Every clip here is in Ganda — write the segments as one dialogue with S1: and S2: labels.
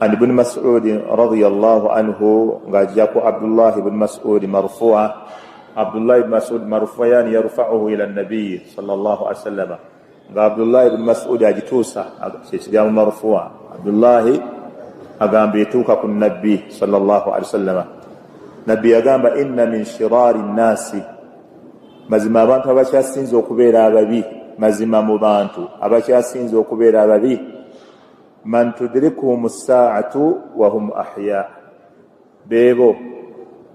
S1: عن ابن مسعود رضي الله عنه جاء عبد الله بن مسعود مرفوعا عبد الله بن مسعود مرفوعا يرفعه إلى النبي صلى الله عليه وسلم عبد الله بن مسعود أجتوسا سيجا مرفوعا عبد الله أقام بيتوكا النبي صلى الله عليه وسلم نبي أقام إن من شرار الناس mazima abantu abakyasinze okubeera ababi mazima mu bantu abakyasinze okubeera ababi man tudrikuhum as-sa'atu wa hum ahya bebo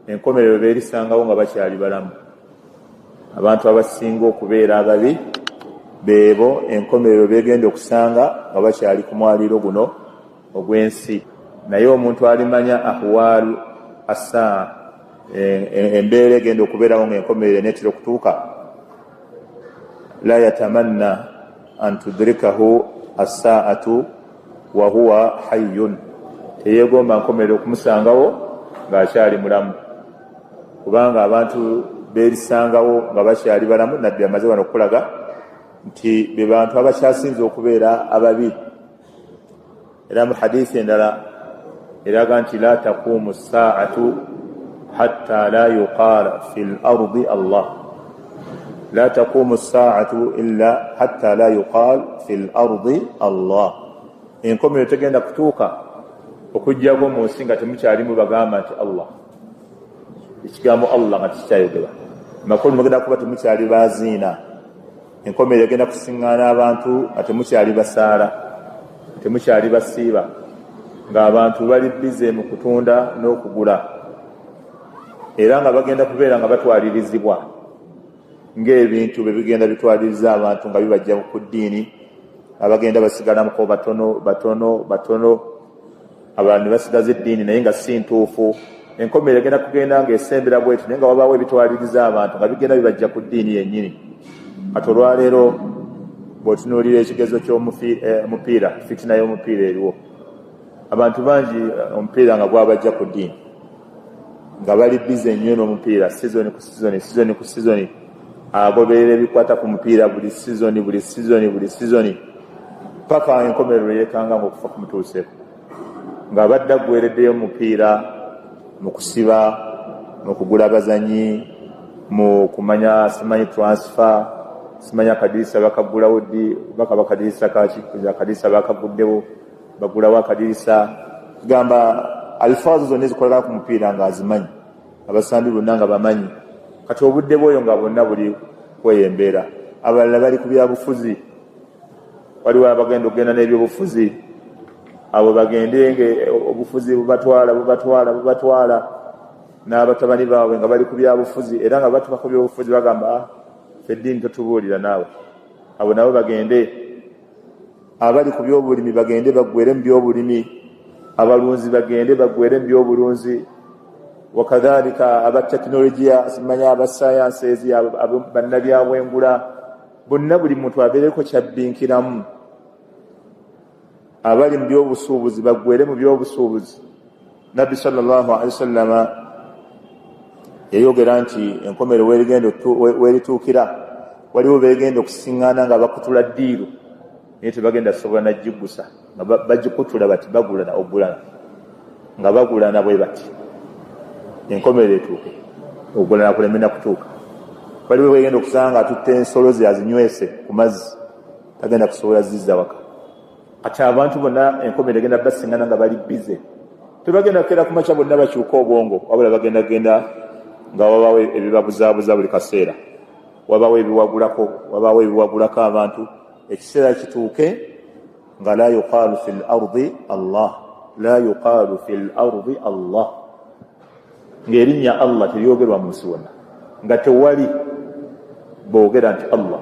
S1: enkomerero beerisangawo nga bakyali balamu abantu abasinga okubeera ababi bebo enkomerero begenda okusanga nga bakyali ku mwaliro guno ogw'ensi naye omuntu alimanya ahwalu as-sa'a embeera egenda okubeerawo ng'enkomerero netera okutuuka la yatamanna an tudrikahu as-sa'atu wa huwa hayyun teyegomba nkomerero okumusangawo ng'akyali mulamu kubanga abantu beerisangawo nga bakyali balamu nabbi amaze wano okulaga nti be bantu abakyasinze okubeera ababi era mu hadiisi endala eraga nti la taqumu as-sa'atu حتى لا يقال في الأرض الله لا تقوم الساعة إلا حتى لا يقال في الأرض الله إنكم يتجند كتوكا وكجاكم موسيقى تمشاريم بغامة الله إشكام الله غتشايدوا ما كل مغدا كوبا تمشاري بازينا إنكم يتجند كسنغانا بانتو أتمشاري بسارة أتمشاري بسيبا ng'abantu bali bize mu kutunda n'okugula era nga bagenda kubeera nga batwalirizibwa ng'ebintu bye bigenda bitwaliriza abantu nga bibajja ku ddiini abagenda basigalamuko batono abantu basigaza eddiini naye nga si ntuufu enkomerero egenda kugenda ng'esembera bweti naye nga wabaawo ebitwaliriza abantu nga bigenda bibajja ku ddiini yennyini kati olwaleero bw'otunuulira ekigezo ky'omupiira fitina y'omupiira eriwo abantu bangi omupiira nga gwabajja ku ddiini nga bali bize nnyo n'omupiira sizoni ku sizoni agoberera ebikwata ku mupiira buli sizoni paka enkomerero yeekanga ng'okufa ku mutuuseeko ng'abadde aggwereddeyo mupiira mu kusiba mu kugula abazanyi mu kumanya simanyi transfer simanyi akadirisa bakagulawo ddi baka bakadirisa kaki akadirisa bakaguddewo bagulawo akadirisa gamba alfaazo zonna ezikolera ku mupiira ng'azimanyi abasambi bonna nga bamanyi kati obudde bwoyo nga bonna buli kweyembeera abalala bali ku byabufuzi waliwo abagenda okugenda n'ebyobufuzi abo bagende obufuzi bubatwala n'abatabani baabwe nga bali ku byabufuzi era nga batuka ku byobufuzi bagamba feddiini totubuulira naawe abo nabo bagende abali ku byobulimi bagende baggwere mu byobulimi abalunzi bagende baggwere mu byobulunzi wakadhalika abatekinologiya simanya abasayansi bannabyabwengula bonna buli muntu abeereko kyabbinkiramu abali mu byobusuubuzi baggwere mu byobusuubuzi nabbi sallallahu alaihi wasallama yayogera nti enkomero weerituukira waliwo beegenda okusiŋŋaana nga bakutula ddiiru naye tebagenda sobola nagiggusa nga bagikutula bati bagulana ogulana nga bagulana bwe bati enkomerero etuuke ogulana kulemena kutuuka waliwo wegenda okusanga atutte ensolo ze azinywese ku mazzi tagenda kusobola zizza waka ate abantu bonna enkomerero egenda basiŋŋana nga bali bize tebagenda kukeera ku makya bonna bakyuka obwongo wabula bagendagenda nga wabaawo ebibabuzaabuza buli kaseera wabaawo ebiwagulako abantu ekiseera kituuke nga la yuqaalu fi l-ardi allah ng'erinnya allah teryogerwa mu nsi wonna nga tewali boogera nti allah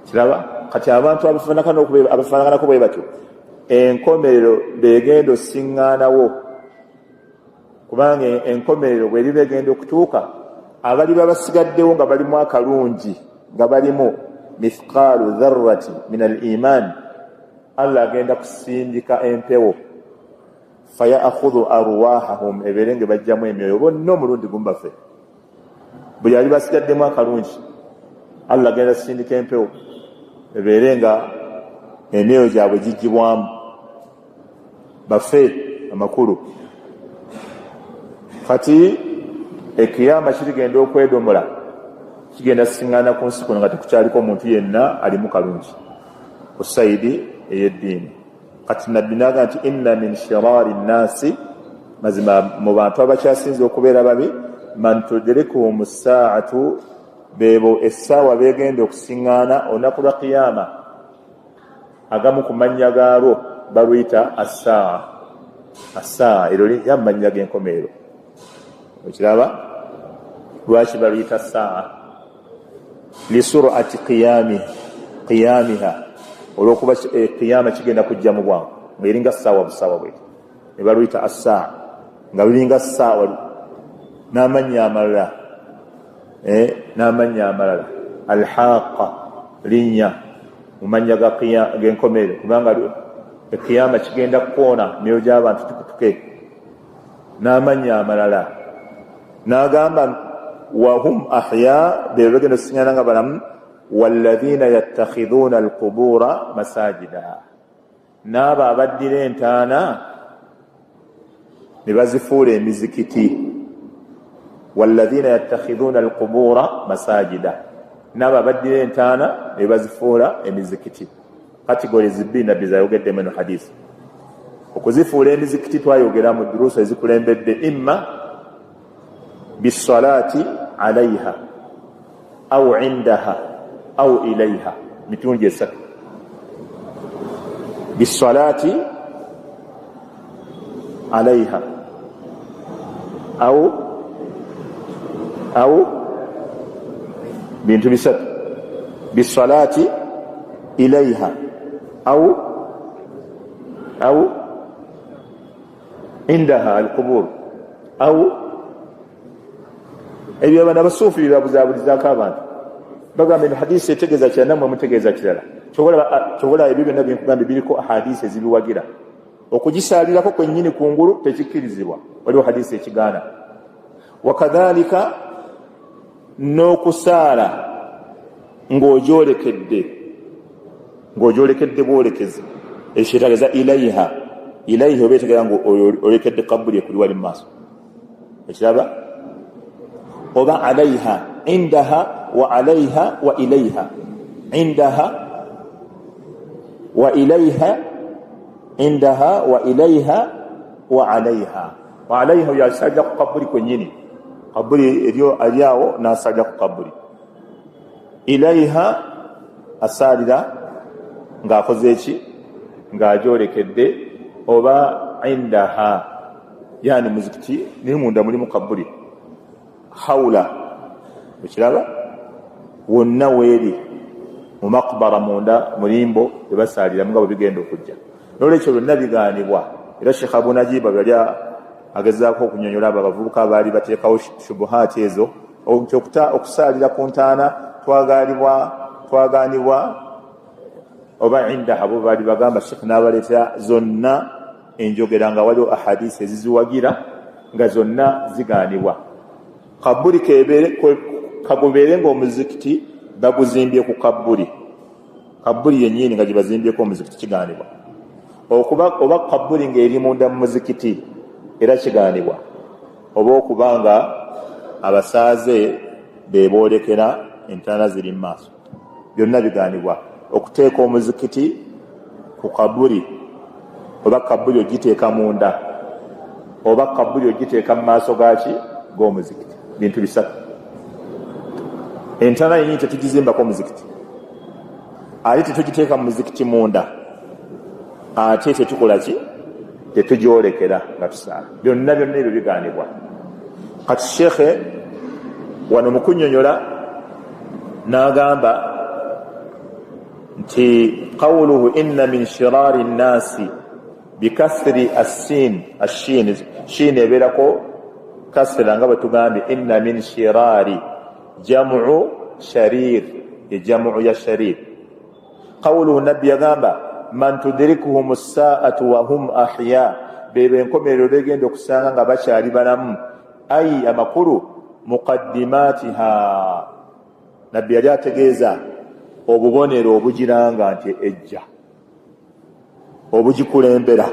S1: kiraba kati abantu abafaanaganako bwe batyo enkomerero beegenda osiŋŋaanawo kubanga enkomerero bweriba egenda okutuuka abaliba basigaddewo nga balimu akalungi nga balimu mithqaalu dharrati min al-iman allah agenda kusindika empewo fayakhudhu arwahahum eberenge bajjamu emyoyo bonna omulundi gumu bafe buli ali basigaddemu akalungi allah agenda kusindika empewo eberenga emyoyo gyabwe gigibwamu bafe amakulu. Kati ekiyama kirigenda okwedomola, kigenda singana ku nsi kuno nga tekukyaliko omuntu yenna alimu kalungi ku sayidi ey'eddiini. Kati nabbi n'agamba nti inna min shirari nnasi, mazima mu bantu abakyasinze okubeera babi, man tudrikuhum saatu, beebo essaawa beegenda okusiŋŋaana olunaku lwa kiyama. Agamu ku mannya gaalwo baluyita assaa. Assaa eryo ly'amannya g'enkomeero. Okiraba lwaki baluyita assaa? Lisurati qiyamiha, olw'okuba kiyama kigenda kujja mu bwangu ng'eringa ssaawa busaawa bwe, ne baluyita assaa nga lulinga ssaawa n'amannya amalala. N'amannya amalala alhaaqa linnya mu mannya g'enkomeero, kubanga ekiyama kigenda kukoona emyoyo gy'abantu tukutuke. N'amannya amalala n'agamba wahum ahya, be bagenda okusiŋŋaana nga balamu, walladhina yattakhidhuuna alqubuura masajida, n'abo abaddira entaana ne bazifuula emizikiti. Walladhina yattakhidhuuna alqubuura masajida, n'abo abaddira entaana ne bazifuula emizikiti. Categories bbiri nabbi zayogeddemu eno hadisi. Okuzifuula emizikiti twayogera mu duruusu ezikulembedde, imma bisalaati alayha au indaha au ilayha, mitundi esatu. Bisalaati alayha au bintu bisatu. Bisalaati ilayha au indaha alqubur au ebyo abana basuufi bibabuzaabulizaako abantu. Bagamba hadisi etegeeza kirala nammwe mutegeeza kirala. Kyobola ebyo byonna byenkugambye biriko hadisi ezibiwagira. Okugisaalirako kwennyini kungulu tekikkirizibwa, waliwo hadisi ekigaana. Wakadhalika n'okusaala ng'ogyolekedde bwolekezi, ekyetageza ilayha oba etegeeza ng'olekedde kabuli ekuli wali mu maaso, ekiraba, oba alayha indaha wa alayha wa ilayha, indaha wa ilayha, indaha wa ilayha wa alayha. Wa alayha yasajja ku kabuli kwennyini, kabuli eryo alyawo n'asajja ku kabuli. Ilayha asaalira ng'akoze eki, ng'agyolekedde, oba indaha yani muzikiti ni munda mulimu kabuli. Hawla ekiraba wonna weeri mu makbara munda mulimbo ebasaaliramu nga bwe bigenda okujja. N'olwekyo byonna bigaanibwa. Era Sheikh Abu Najib yali agezaako okunyonyola abo abavubuka abaali bateekawo shubuhaati ezo, okusaalira ku ntaana twagaanibwa oba indaha bo baali bagamba. Sheikh n'abaleetera zonna enjogera nga waliwo ahadisi eziziwagira nga zonna zigaanibwa. Kabuli kagubeere ng'omuzikiti baguzimbye ku kabuli yennyini nga gyebazimbyeko omuzikiti kigaanibwa. Oba kabuli ng'eri munda mu muzikiti era kigaanibwa. Oba okubanga abasaaze beeboolekera entaana ziri mu maaso, byonna bigaanibwa. Okuteeka omuzikiti ku kabuli, oba kabuli ogiteeka munda, oba kabuli ogiteeka mu maaso g'omuzikiti, bintu bisatu. Entaana yennyini tetugizimbako omuzikiti, ate tetugiteeka mu muzikiti munda, ate tetukola ki, tetugyolekera nga tusaala. Byonna ebyo bigaanibwa. Kati shekhe wano mu kunnyonnyola n'agamba nti qawluhu inna min shirari nnasi bikasri ashin ebeerako kasra nga bwe tugambye inna min shirari jamu sharir, jamu ya sharir. Qawluhu nabbi yagamba man tudrikuhum saatu wa hum ahya, bebe enkomerero begenda okusanga nga bakyali balamu. Ayi amakulu muqaddimatiha, nabbi yali ategeeza obubonero obugiranga nti ejja. obugikulembera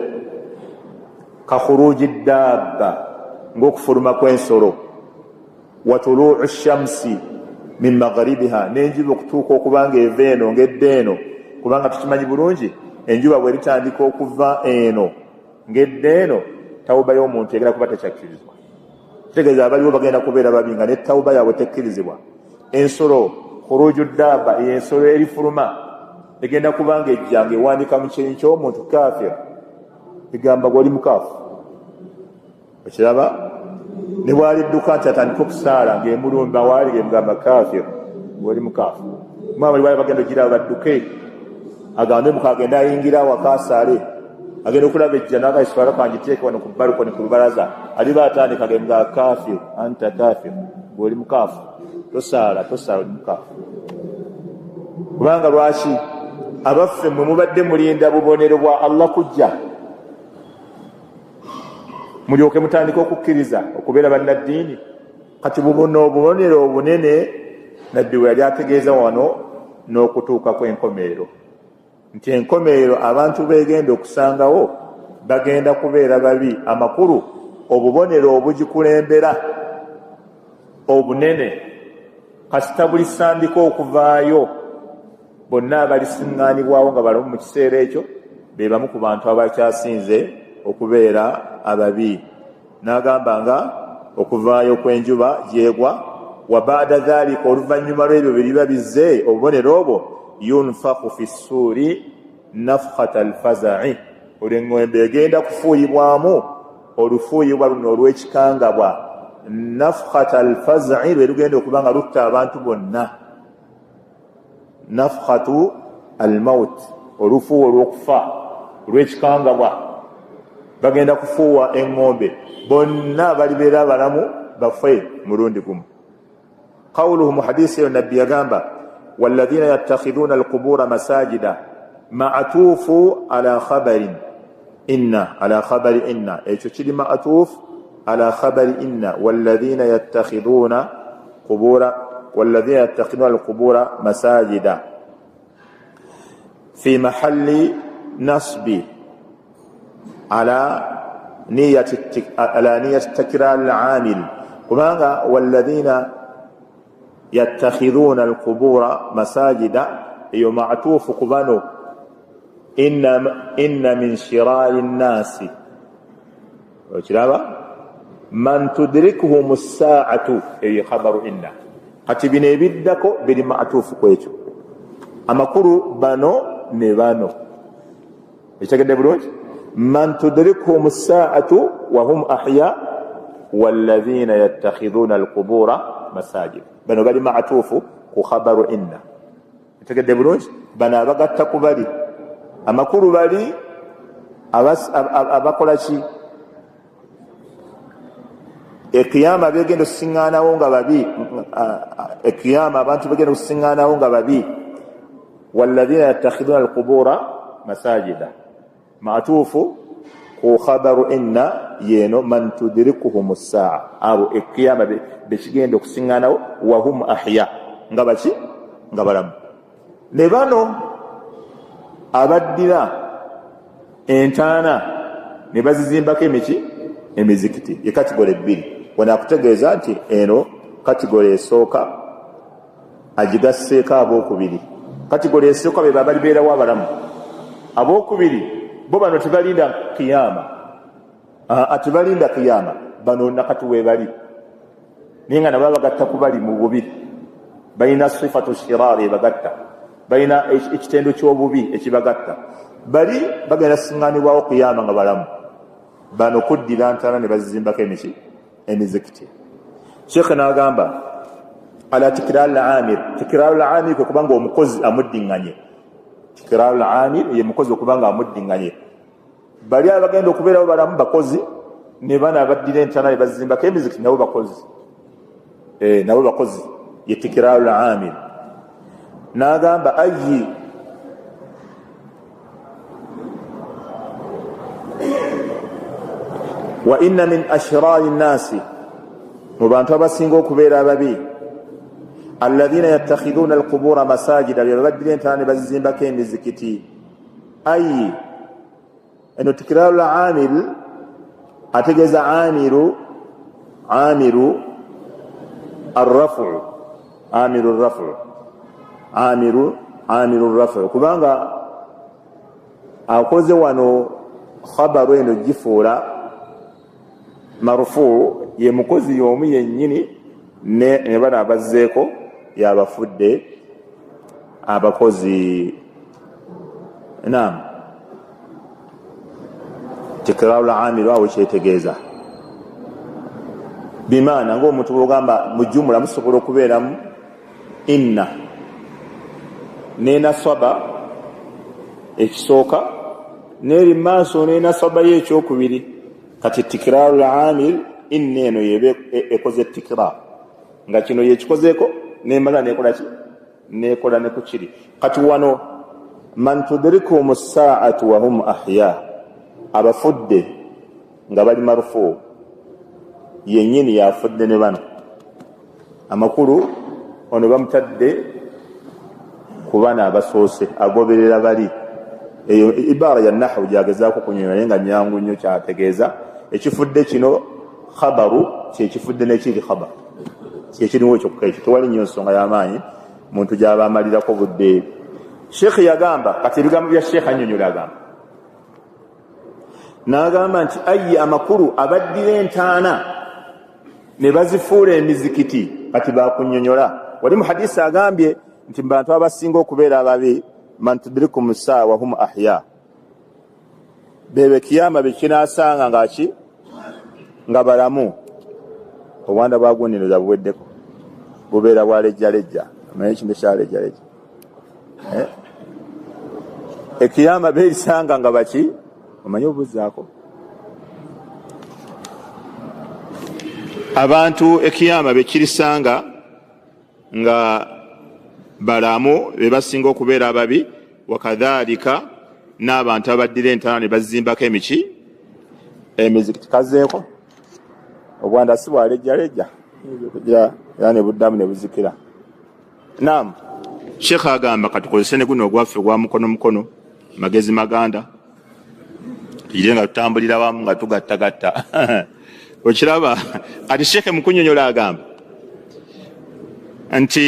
S1: ka khuruji dabba ng'okufuluma kw'ensolo wa tuluu shamsi min magharibiha n'enjuba okutuuka okubanga eva eno ng'edda eno kubanga tukimanyi bulungi enjuba bweritandika okuva eno ng'edda eno tawuba y'omuntu egenda kuba tekyakkirizibwa. Kitegeeza abaliwo bagenda kubeera babi nga ne tawuba yaabwe tekkirizibwa. Ensolo khuruju dabba ensolo erifuluma egenda kubanga ejja ng'ewandiika mu kinyi ky'omuntu kafir egamba gwoli mukaafu. Okiraba ne bw'alidduka nti atandika okusaala ng'emulumba waali ng'emugamba kafir gwoli mukaafu. Mwabali baali bagenda ogiraba badduke agambe mukagenda ayingira awaka asaale agenda okulaba ejja n'akaiswala kangiteeke wano ku balukoni ku lubalaza aliba atandika gemuga kafir anta kafir gwoli mukaafu tosaala oli mukaafu. Kubanga lwaki abaffe mwe mubadde mulinda bubonero bwa Allah kujja mulyoke mutandika okukkiriza okubeera bannaddiini. Kati buno obubonero obunene nabbi we yali ategeeza wano n'okutuuka kw'enkomerero nti enkomerero abantu begenda okusangawo bagenda kubeera babi. Amakulu obubonero obugikulembera obunene kasita buli sandika okuvaayo bonna abalisiŋŋaanibwawo nga balamu mu kiseera ekyo be bamu ku bantu abakyasinze okubeera ababi. N'agamba nga okuvaayo kw'enjuba gyegwa wa baada dhalika oluvannyuma lw'ebyo biriba bizze obubonero obwo yunfakhu fi ssuuri nafkhata alfaza'i olw'eŋŋombe egenda kufuuyibwamu olufuuyibwa luno olw'ekikangabwa nafkhata alfaza'i lwe lugenda okuba nga lutta abantu bonna. Nafkhatu almaut olufuuwa olw'okufa olw'ekikangabwa bagenda kufuuwa eŋŋombe bonna balibeera abalamu bafe mulundi gumu. Qawluhu mu hadisi eyo nabbi yagamba walladhina yattakhidhuna alqubura masajida ma'tuufu ala khabari inna ekyo kiri ma'tuufu ala khabari inna walladhina yattakhidhuna alqubura masajida fi mahalli nasbi ala niyati takrar al-amil. Kubanga walladhina yattakhidhuna alqubura masajida iyo ma'tuufu kubano inna min shirari nnasi okiraba man tudrikuhum as-sa'atu eyo khabaru inna. Kati bino ebiddako biri ma'tuufu kwekyo amakulu bano ne bano ekitegedde bulungi man tudrikuhum as-sa'atu wa hum ahya walladhina yattakhidhuna alqubura masajid bano bali ma'tuufu ku khabaru inna. Ekitegedde bulungi bano abagatta ku bali amakulu bali abakola ki ekiyama begenda okusiŋŋaanawo nga babi ekiyama abantu begenda okusiŋŋaanawo nga babi walladhina yattakhidhuna alqubura masajida ma'tuufu ku khabaru inna yeno man tudrikuhum as-sa'a abo ekiyama bekigenda okusiŋŋaanawo wa hum ahya nga baki nga balamu. Ne bano abaddira entaana ne bazizimbako emizikiti ye kategole ebbiri. Wano akutegeeza nti eno kategole esooka agigasseeko abookubiri. Kategole esooka be balibeerawo abalamu. Abookubiri bo bano tebalinda kiyama tebalinda kiyama bano nakati weebali naye nga nabo bagatta ku bali mu bubi balina sifatu shiraari ebagatta balina ekitendo ky'obubi ekibagatta bali bagenda siŋŋaanibwawo kiyama nga balamu. Bano kuddira ntaana ne bazizimbako emizikiti. Sheikh n'agamba ala tikrar al-amir. Tikrar al-amir kwe kubanga omukozi amuddiŋŋanye. Tikrar al-amir ye mukozi okubanga amuddiŋŋanye. Bali abagenda okubeerawo balamu bakozi ne bana abaddira entaana ne bazizimbako emizikiti nabo bakozi. Nabo bakozi ye tikrar al-amir. N'agamba ayyi wa inna min ashrari nnasi mu bantu abasinga okubeera ababi alladhina yattakhidhuna alqubura masajida bye babaddira entaana ne bazizimbako emizikiti ayi eno tikraru al-amil ategeza amiru ar-raf'u amiru ar-raf'u kubanga akoze wano khabaru eno gifuula marufu ye mukozi y'omu yennyini ne bana abazzeeko yabafudde abakozi. Naam, tikraru al-amil awo kyetegeeza bimaana ng'omuntu bw'ogamba mu jumla musobola okubeeramu inna nenasaba ekisooka n'eri maaso nenasaba ye ekyokubiri. kati tikraru al-amil inna eno yebe ekoze tikra nga kino yekikozeeko nemala nekola ne ku kiri. kati wano man tudrikuhum as-saa'atu wa hum ahya abafudde nga bali marufu yennyini yafudde ne bano amakulu ono bamutadde ku bana abasoose agoberera bali. eyo ibara ya nahwu jagezaako kunyonyola naye nga nyangu nnyo kyategeeza ekifudde kino khabaru kyekifudde nekiri khabar kyekiriwo kyokka ekyo tewali nnyo nsonga y'amaanyi muntu gyaba amalirako budde. Sheikh yagamba kati ebigambo bya Sheikh annyonnyola agamba n'agamba nti ayi amakulu abaddira entaana ne bazifuula emizikiti kati bakunnyonnyola. Wali mu hadisi agambye nti bantu abasinga okubeera ababi man tudrikum saa wa hum ahya bebe kiyama bekinasanga ngaki nga balamu obwanda bwaguniriza buweddeko bubeera bwalejjalejja amanyi kintu kyalejjalejja ekiyama beerisanga nga baki omanyi obuzaako abantu ekiyama bekirisanga nga balamu bebasinga okubeera ababi wakadhalika n'abantu abaddira entaana ne bazimbako emizikiti kazeeko obwanda si bwalejjalejja era ne buddamu ne buzikira. Naam, Sheikh agamba katukozese ne guno ogwaffe gwa mukono magezi maganda tugire nga tutambulira wamu nga tugattagatta okiraba kati Sheikh mukunnyonnyola agamba nti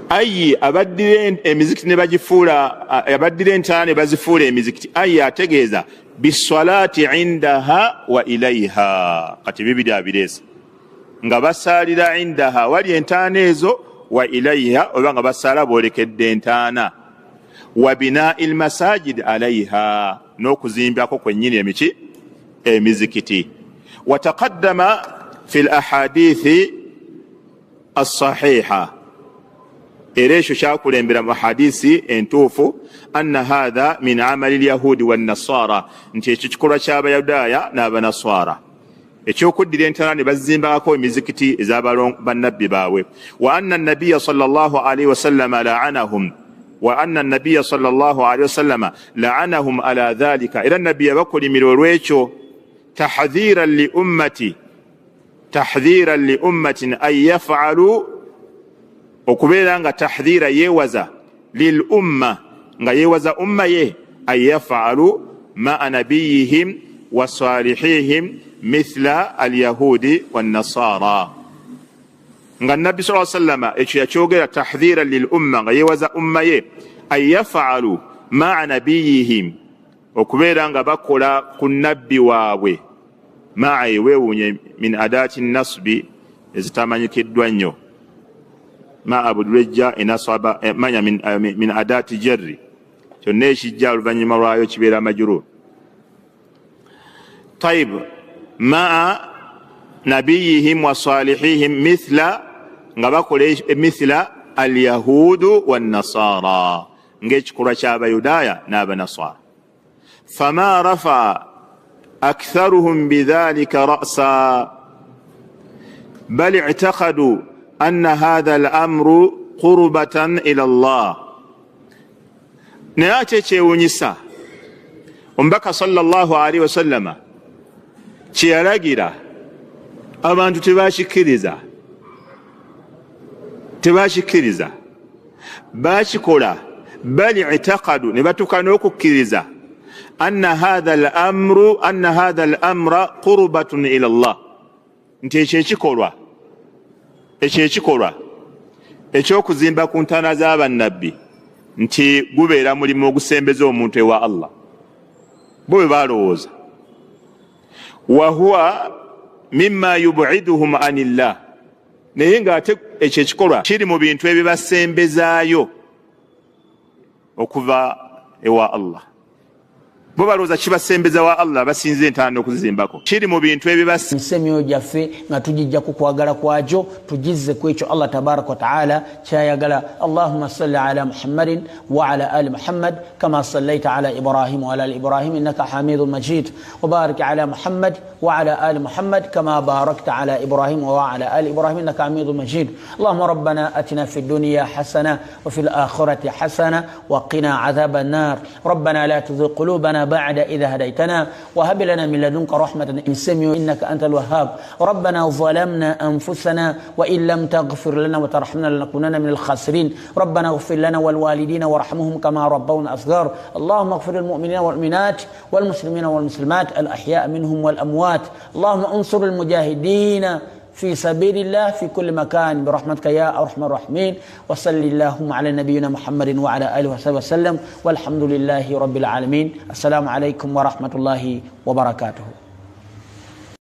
S1: ayi abaddira emizikiti ne bagifuula abaddira entaana ne bazifuula emizikiti ayi ategeeza biswalaati indaha wa ilaiha. kati bibiri abireesa nga basaalira indaha wali entaana ezo wa ilaiha oba nga basaala boolekedde entaana wa binaa'i lmasajid alaiha n'okuzimbako kwennyini emizikiti. wataqaddama fi lahadithi as-sahiha era ekyo kyakulembera mu hadisi entuufu anna hatha min amali lyahudi wannasara nti ekyo kikolwa ky'abayudaaya n'abanaswara ekyokuddira entaana ne bazimbako emizikiti ez'abannabbi baabwe. wa anna nabiya sallallahu alaihi wasallama la'anahum ala dhalika era nabbi yabakolimira olw'ekyo tahdhiran li ummatin an yaf'alu okubeera nga tahdhira yeewaza lil umma nga yeewaza umma ye an yaf'alu ma'a nabiyihim wa salihihim mithla alyahudi wannasara nga nabbi sallallahu alayhi wasallama ekyo yakyogera tahdhira lil umma nga yeewaza umma ye an yaf'alu ma'a nabiyihim okubeera nga bakola ku nabbi waabwe ma'a weewuunye min adaati nasbi ezitamanyikiddwa nnyo ma'a budulejja enasaba manya min adaati jarri kyonna ekijja oluvannyuma lwayo kibeera majurur. Taib ma'a nabiyihim wa salihihim mithla nga bakola mithla alyahudu wannasara ng'ekikolwa ky'abayudaaya n'abanasara. fama rafa aktharuhum bidhalika ra'sa bal i'taqadu anna hadha al-amru qurbatan ila Allah. naye ate ekyewuunyisa omubaka sallallahu alaihi wasallama kyeyalagira abantu tebakikkiriza bakikola bali i'taqadu ne batuuka n'okukkiriza أن هذا الأمر قربة إلى الله nti ekikolwa ekyokuzimba ku ntaana z'abannabbi nti gubeera mulimu ogusembeza omuntu ewa Allah bo bwe balowooza wa huwa mimma yub'iduhum anillah naye ng'ate ekyo ekikolwa kiri mu bintu ebibasembezaayo okuva ewa Allah bo balowooza kibasembeza wa Allah basinze entaana okuzizimbako kiri mu bintu
S2: ebibasemyo gyaffe nga tujijja ku kwagala kwakyo tujizze ku ekyo Allah tabaraka wa taala kyayagala. Allahumma salli ala Muhammadin wa ala ali Muhammad kama sallaita ala Ibrahim wa ala ali Ibrahim innaka Hamidun Majid wa barik ala Muhammad wa ala ali Muhammad kama barakta ala Ibrahim wa ala ali Ibrahim innaka Hamidun Majid. Allahumma rabbana atina fid dunya hasana wa fil akhirati hasana wa qina adhaban nar. Rabbana la tuzigh qulubana بعد إذا هديتنا وهب لنا من لدنك رحمة إنك أنت الوهاب. ربنا ظلمنا أنفسنا وإن لم تغفر لنا وترحمنا لنكونن من الخاسرين. ربنا اغفر لنا والوالدين وارحمهم كما ربونا صغار. اللهم اغفر للمؤمنين والمؤمنات والمسلمين والمسلمات الأحياء منهم والأموات. اللهم انصر المجاهدين في سبيل الله في كل مكان برحمتك يا أرحم الراحمين. وصل اللهم على نبينا محمد وعلى آله وصحبه وسلم والحمد لله رب العالمين. السلام عليكم ورحمة الله وبركاته.